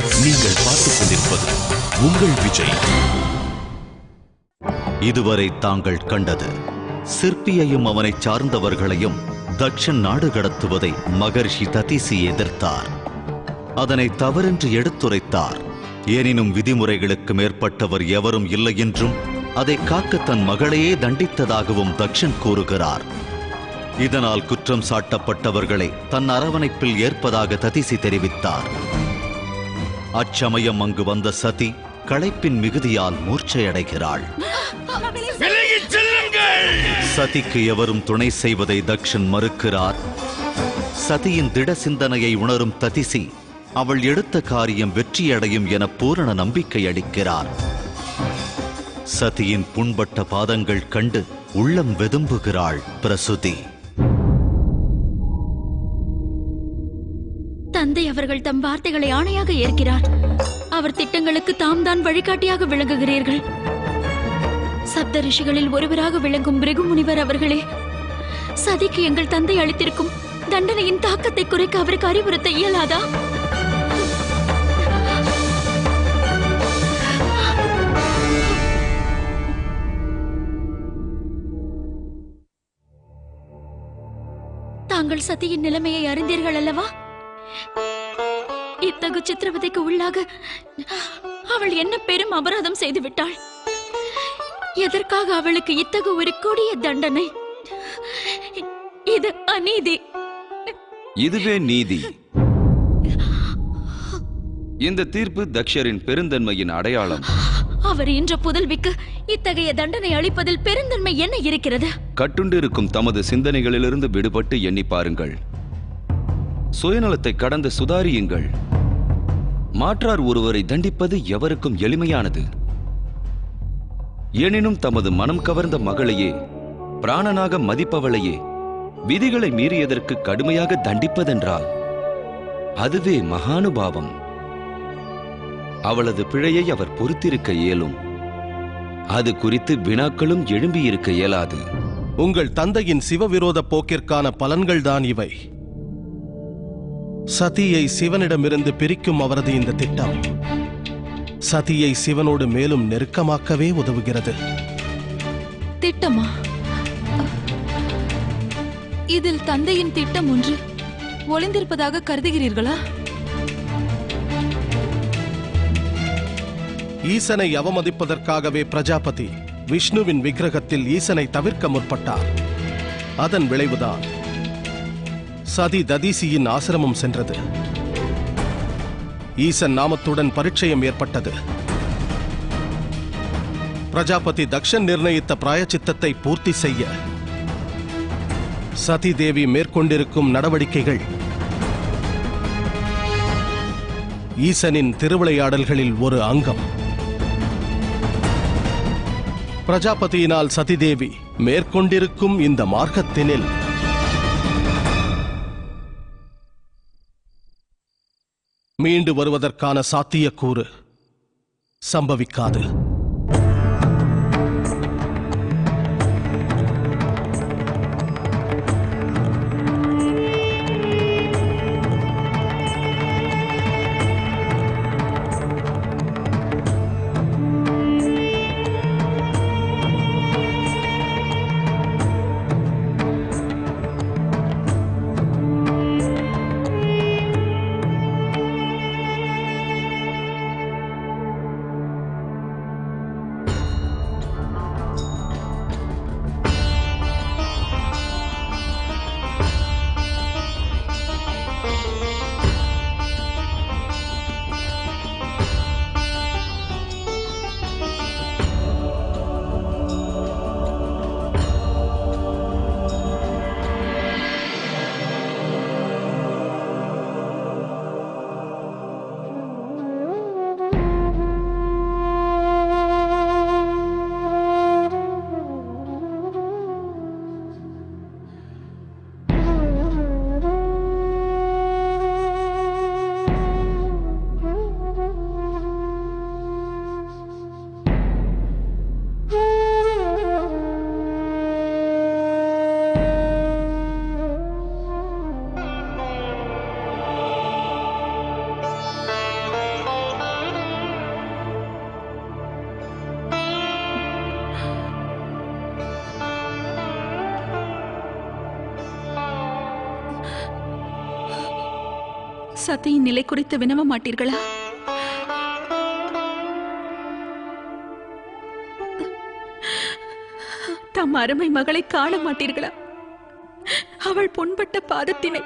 நீங்கள் பார்த்துக் கொண்டிருப்பது உங்கள் விஜய். இதுவரை தாங்கள் கண்டது சிற்பியையும் அவனை சார்ந்தவர்களையும் தக்ஷன் நாடு கடத்துவதை மகரிஷி ததிசி எதிர்த்தார். அதனை தவறென்று எடுத்துரைத்தார். எனினும் விதிமுறைகளுக்கு மேற்பட்டவர் எவரும் இல்லை என்றும் அதை காக்க தன் மகளையே தண்டித்ததாகவும் தக்ஷன் கூறுகிறார். இதனால் குற்றம் சாட்டப்பட்டவர்களை தன் அரவணைப்பில் ஏற்பதாக ததிசி தெரிவித்தார். அச்சமயம் அங்கு வந்த சதி களைப்பின் மிகுதியால் மூர்ச்சையடைகிறாள். சதிக்கு எவரும் துணை செய்வதை தக்ஷன் மறுக்கிறார். சதியின் திட சிந்தனையை உணரும் ததிசி அவள் எடுத்த காரியம் வெற்றியடையும் என பூரண நம்பிக்கை அளிக்கிறார். சதியின் புண்பட்ட பாதங்கள் கண்டு உள்ளம் வெதும்புகிறாள் பிரசுதி. தந்தை அவர்கள் தம் வார்த்தைகளை ஆணையாக ஏற்கிறார். அவர் திட்டங்களுக்கு தாம் தான் வழிகாட்டியாக விளங்குகிறீர்கள். சப்த ரிஷிகளில் ஒருவராக விளங்கும் பிருகு முனிவர் அவர்களே, சதிக்கு எங்கள் தந்தை அளித்திருக்கும் தண்டனையின் தாக்கத்தை குறைக்க அவருக்கு அறிவுறுத்த இயலாதா? தாங்கள் சதியின் நிலைமையை அறிந்தீர்கள் அல்லவா? இத்தகு சித்திரவதைக்கு உள்ளாக அவள் என்ன பெரும் அபராதம் செய்து விட்டாள். எதற்காக அவளுக்கு இத்தகு ஒரு கொடிய தண்டனை? இது அநீதி. இதுவே நீதி. இந்த தீர்ப்பு தக்ஷரின் பெருந்தன்மையின் அடையாளம். அவர் என்ற புதல்விக்கு இத்தகைய தண்டனை அளிப்பதில் பெருந்தன்மை என்ன இருக்கிறது? கட்டுண்டிருக்கும் தமது சிந்தனைகளிலிருந்து விடுபட்டு எண்ணி பாருங்கள். சுயநலத்தை கடந்து சுதாரியுங்கள். மாற்றார் ஒருவரை தண்டிப்பது எவருக்கும் எளிமையானது. எனினும் தமது மனம் கவர்ந்த மகளையே, பிராணனாக மதிப்பவளையே விதிகளை மீறியதற்கு கடுமையாக தண்டிப்பதென்றால் அதுவே மகானுபாவம். அவளது பிழையை அவர் பொறுத்திருக்க இயலும். அது குறித்து வினாக்களும் எழும்பியிருக்க இயலாது. உங்கள் தந்தையின் சிவவிரோத போக்கிற்கான பலன்கள்தான் இவை. சதியை சிவனிடமிருந்து பிரிக்கும் அவரது இந்த திட்டம் சதியை சிவனோடு மேலும் நெருக்கமாக்கவே உதவுகிறது. திட்டமா? இதில் தந்தையின் திட்டம் ஒன்று ஒளிந்திருப்பதாக கருதுகிறீர்களா? ஈசனை அவமதிப்பதற்காகவே பிரஜாபதி விஷ்ணுவின் விக்கிரகத்தில் ஈசனை தவிர்க்க முற்பட்டார். அதன் விளைவுதான் சதி ததிசியின் ஆசிரமம் சென்றது. ஈசன் நாமத்துடன் பரிச்சயம் ஏற்பட்டது. பிரஜாபதி தக்ஷன் நிர்ணயித்த பிராயச்சித்தத்தை பூர்த்தி செய்ய சதி தேவி மேற்கொண்டிருக்கும் நடவடிக்கைகள் ஈசனின் திருவிளையாடல்களில் ஒரு அங்கம். பிரஜாபதியினால் சதிதேவி மேற்கொண்டிருக்கும் இந்த மார்க்கத்தினில் மீண்டு வருவதற்கான சாத்தியக்கூறு சம்பவிக்காது. சதியின் நிலை குறித்து வினவ மாட்டீர்களா? தம் அருமை மகளை காண மாட்டீர்களா? அவள் புண்பட்ட பாதத்தினை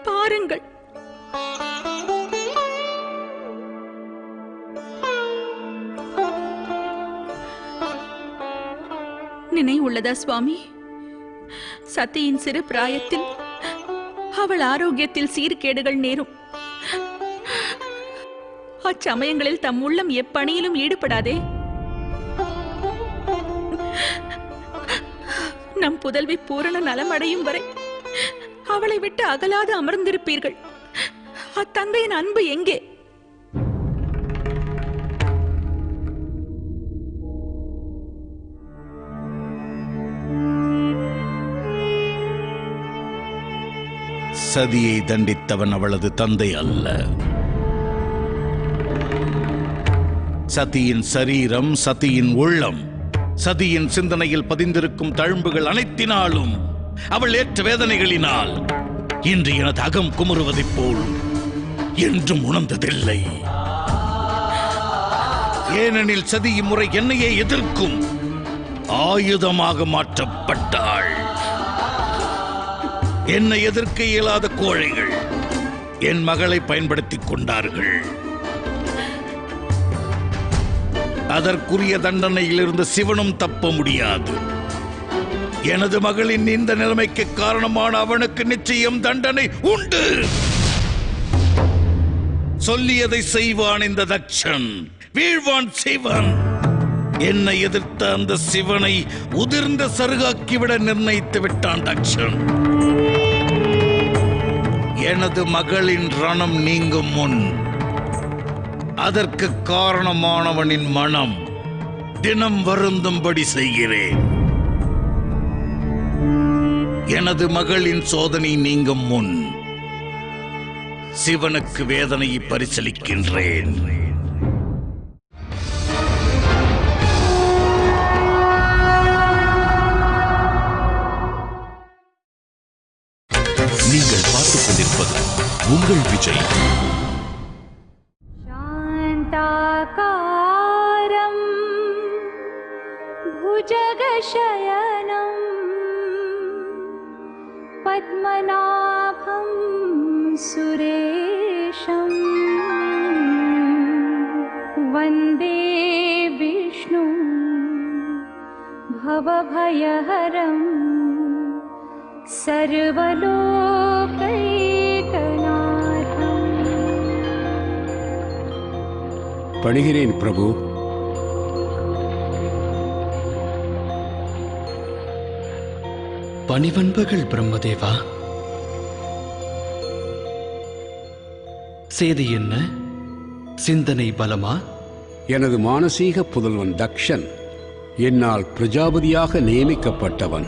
பாருங்கள். நினைவுள்ளதா சுவாமி? சதியின் சிறு பிராயத்தில் அவள் ஆரோக்கியத்தில் சீர்கேடுகள் நேரும். அச்சமயங்களில் தம் உள்ளம் எப்பணியிலும் ஈடுபடாதே. நம் புதல்வி பூரண நலமடையும் வரை அவளை விட்டு அகலாது அமர்ந்திருப்பீர்கள். அத்தந்தையின் அன்பு எங்கே? சதியை தண்டித்தவன் அவளது தந்தை அல்ல. சதியின் சரீரம், சதியின் உள்ளம், சதியின் சிந்தனையில் பதிந்திருக்கும் தழும்புகள் அனைத்தினாலும், அவள் ஏற்ற வேதனைகளினால் இன்று எனது அகம் குமுறுவதைப் போல் என்றும் உணர்ந்ததில்லை. ஏனெனில் சதி இம்முறை என்னையே எதிர்க்கும் ஆயுதமாக மாற்றப்பட்டாள். என்னை எதிர்க்க இயலாத கோழைகள் என் மகளை பயன்படுத்திக் கொண்டார்கள். அதற்குரிய தண்டனையிலிருந்து சிவனும் தப்ப முடியாது. எனது மகளின் இந்த நிலைமைக்கு காரணமான அவனுக்கு நிச்சயம் தண்டனை உண்டு. சொல்லியதை செய்வான் இந்த தக்ஷன், வீழ்வான் சிவன். என்னை எதிர்த்த அந்த சிவனை உதிர்ந்த சருகாக்கிவிட நிர்ணயித்து விட்டான் தக்ஷன். எனது மகளின் ரணம் நீங்கும் முன் அதற்கு காரணமானவனின் மனம் தினம் வருந்தும்படி செய்கிறேன். எனது மகளின் சோதனை நீங்கும் முன் சிவனுக்கு வேதனையை பரிசளிக்கின்றேன். நீங்கள் பார்த்துக் கொண்டிருப்பது உங்கள் விஜய். சாந்தாகாரம் புஜகசயனம் பத்மநாபம் சுரேஷம் வந்தே விஷ்ணு பவபயஹரம் சர்வலோகைகநாதம். பணிகிறேன் பிரபு. பணிவன்பர்கள் பிரம்மதேவா. சேதி என்ன? சிந்தனை பலமா? எனது மானசீக புதல்வன் தக்ஷன் என்னால் பிரஜாபதியாக நியமிக்கப்பட்டவன்.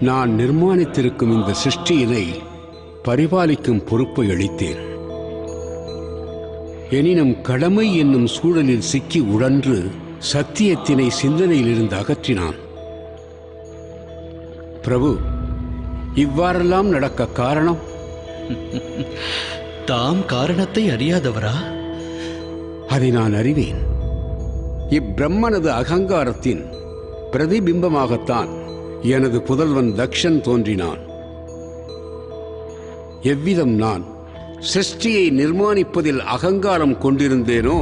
நான் நிர்மாணித்திருக்கும் இந்த சிருஷ்டியினை பரிபாலிக்கும் பொறுப்பை அளித்தேன். எனினும் கடமை என்னும் சூழலில் சிக்கி உழன்று சத்தியத்தினை சிந்தனையிலிருந்து அகற்றினான். பிரபு, இவ்வாறெல்லாம் நடக்க காரணம்? தாம் காரணத்தை அறியாதவரா? அதை நான் அறிவேன். இப்பிரம்மனது அகங்காரத்தின் பிரதிபிம்பமாகத்தான் எனது புதல்வன் தக்ஷன் தோன்றினான். எவ்விதம் நான் சிருஷ்டியை நிர்மாணிப்பதில் அகங்காரம் கொண்டிருந்தேனோ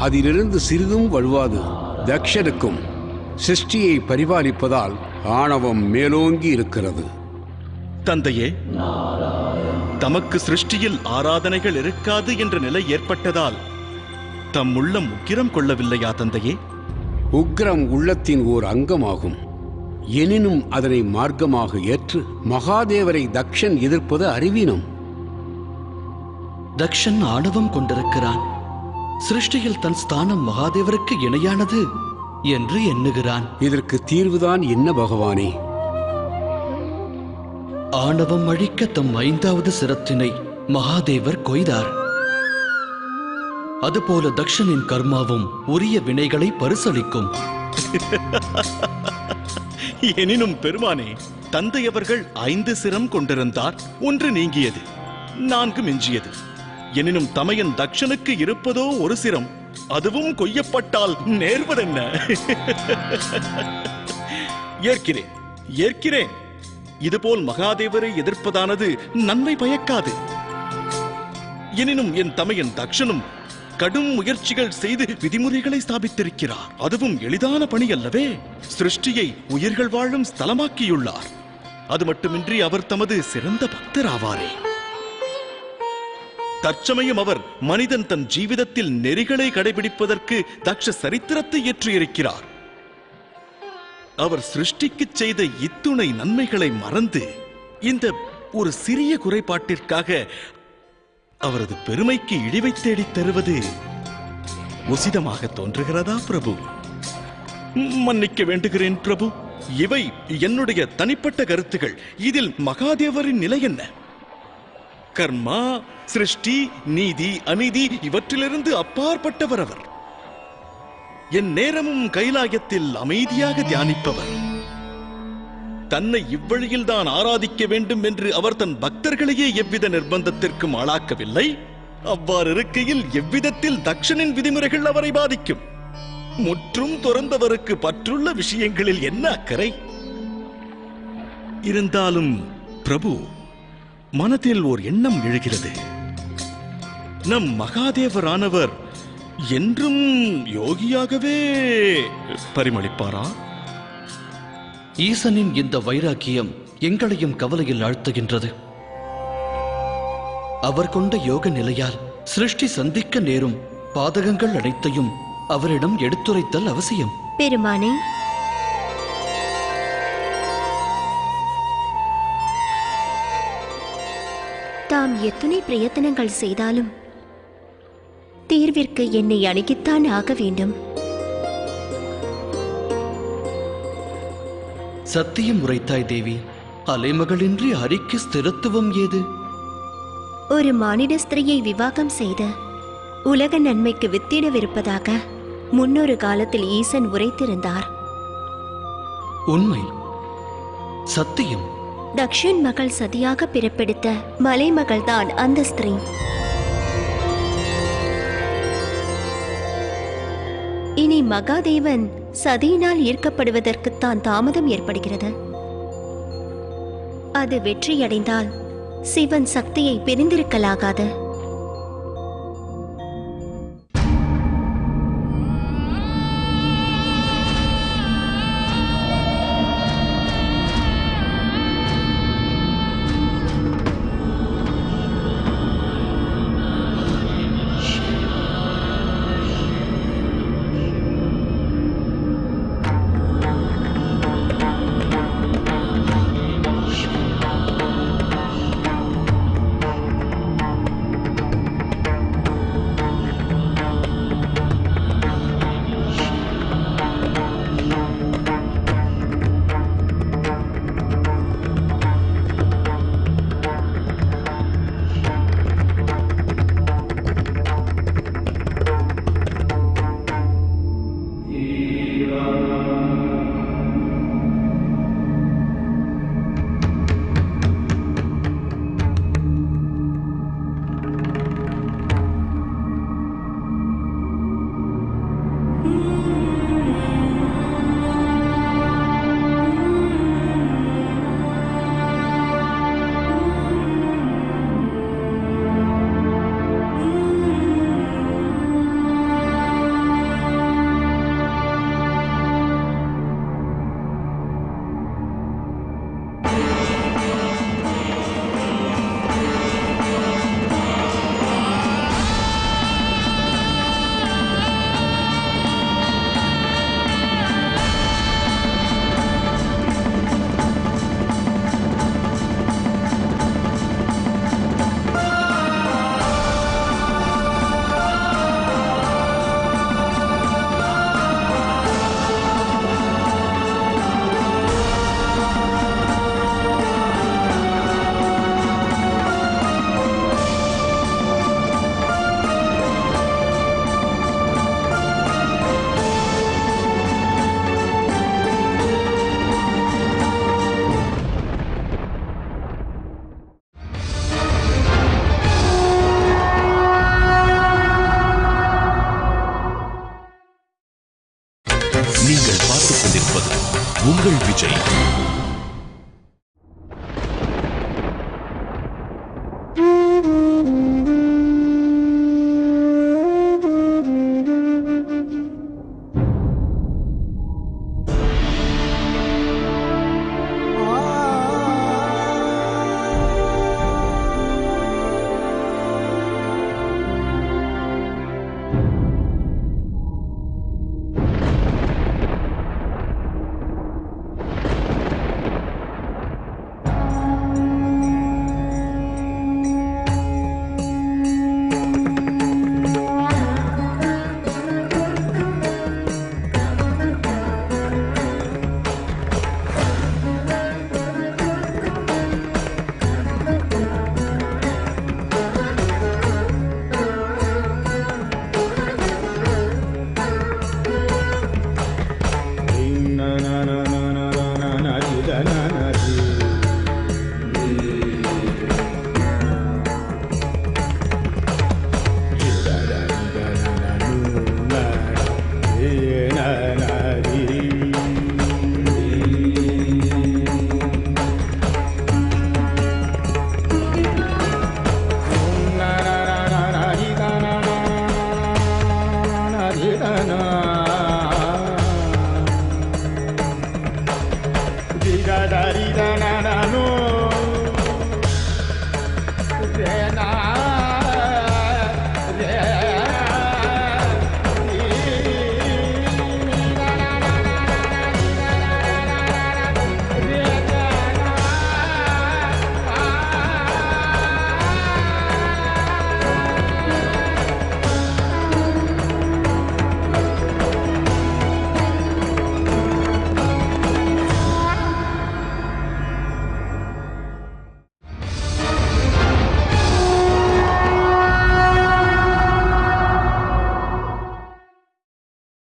அதிலிருந்து சிறிதும் வழுவாது தக்ஷனுக்கும் சிருஷ்டியை பரிபாலிப்பதால் ஆணவம் மேலோங்கி இருக்கிறது. தந்தையே, தமக்கு சிருஷ்டியில் ஆராதனைகள் இருக்காது என்ற நிலை ஏற்பட்டதால் தம் உள்ளம் உக்கிரம் கொள்ளவில்லையா தந்தையே? உக்கிரம் உள்ளத்தின் ஓர் அங்கமாகும். எனினும் அதனை மார்க்கமாக ஏற்று மகாதேவரை தக்ஷன் எதிர்ப்பது அறிவீனம். தக்ஷன் ஆணவம் கொண்டிருக்கிறான். சிருஷ்டியில் தன் ஸ்தானம் மகாதேவருக்கு இணையானது என்று எண்ணுகிறான். இதற்கு தீர்வுதான் என்ன பகவானே? ஆணவம் அழிக்க தம் 5வது சிரத்தினை மகாதேவர் கொய்தார். அதுபோல தக்ஷனின் கர்மாவும் உரிய வினைகளை பரிசளிக்கும். எனினும் பெருமானே, தந்தையவர்கள் 5 சிரம் கொண்டிருந்தார். 1 நீங்கியது, 4 மிஞ்சியது. எனினும் தமையன் தக்ஷனுக்கு இருப்பதோ ஒரு சிரம், அதுவும் கொய்யப்பட்டால் நேர்வதென்ன? ஏற்கிறேன், ஏற்கிறேன். இதுபோல் மகாதேவரை எதிர்ப்பதானது நன்மை பயக்காது. எனினும் என் தமையன் தக்ஷனும் கடும் முயற்சிகள் செய்து விதிமுறைகளை ஸ்தாபித்திருக்கிறார். அதுவும் எளிதான பணி அல்லவே. சிருஷ்டியை உயிர்கள் வாழும் ஸ்தலமாக்கியுள்ளார். அது மட்டுமின்றி அவர் தமது சிறந்த பக்தராவாரே. தற்சமயம் அவர் மனிதன் தன் ஜீவிதத்தில் நெறிகளை கடைபிடிப்பதற்கு தக்ஷ சரித்திரத்தை ஏற்றியிருக்கிறார். அவர் சிருஷ்டிக்கு செய்த இத்துணை நன்மைகளை மறந்து இந்த ஒரு சிறிய குறைபாட்டிற்காக அவரது பெருமைக்கு இழிவை தேடித் தருவது உசிதமாக தோன்றுகிறதா பிரபு? மன்னிக்க வேண்டுகிறேன் பிரபு. இவை என்னுடைய தனிப்பட்ட கருத்துகள். இதில் மகாதேவரின் நிலை என்ன? கர்மா, சிருஷ்டி, நீதி, அநீதி இவற்றிலிருந்து அப்பாற்பட்டவர் அவர். என் நேரமும் கைலாயத்தில் அமைதியாக தியானிப்பவர். தன்னை இவ்வழியில் தான் ஆராதிக்க வேண்டும் என்று அவர் தன் பக்தர்களையே எவ்வித நிர்பந்தத்திற்கும் ஆளாக்கவில்லை. அவ்வாறு இருக்கையில் எவ்விதத்தில் தக்ஷனின் விதிமுறைகள் அவரை பாதிக்கும்? முற்றும் துறந்தவருக்கு பற்றுள்ள விஷயங்களில் என்ன அக்கறை? இருந்தாலும் பிரபு, மனதில் ஓர் எண்ணம் எழுகிறது. நம் மகாதேவரானவர் என்றும் யோகியாகவே பரிமளிப்பாரா? ஈசனின் இந்த வைராக்கியம் எங்களையும் கவலையில் ஆழ்த்துகின்றது. அவர் கொண்ட யோக நிலையால் சிருஷ்டி சந்திக்க நேரும் பாதகங்கள் அனைத்தையும் அவரிடம் எடுத்துரைத்தல் அவசியம். பெருமானே, தாம் எத்தனை பிரயத்தனங்கள் செய்தாலும் தீர்விற்கு என்னை அணுகித்தான் ஆக வேண்டும். சத்தியம் உரைத்தாய் தேவி. அலைமகளின்றி ஹரிக்கு ஸ்திரத்துவம் ஏது? ஒரு மானிட ஸ்திரியை விவாகம் செய்து உலக நன்மைக்கு வித்திடவிருப்பதாக முன்னொரு காலத்தில் ஈசன் உரைத்திருந்தார். உண்மை, சத்தியம். தக்ஷன் மகள் சதியாக பிறப்பெடுத்த மலைமகள்தான் அந்த ஸ்திரீ. இனி மகாதேவன் சதியினால் ஈர்க்கப்படுவதற்குத்தான் தாமதம் ஏற்படுகிறது. அது வெற்றியடைந்தால் சிவன் சக்தியை பிரிந்திருக்கலாகாது.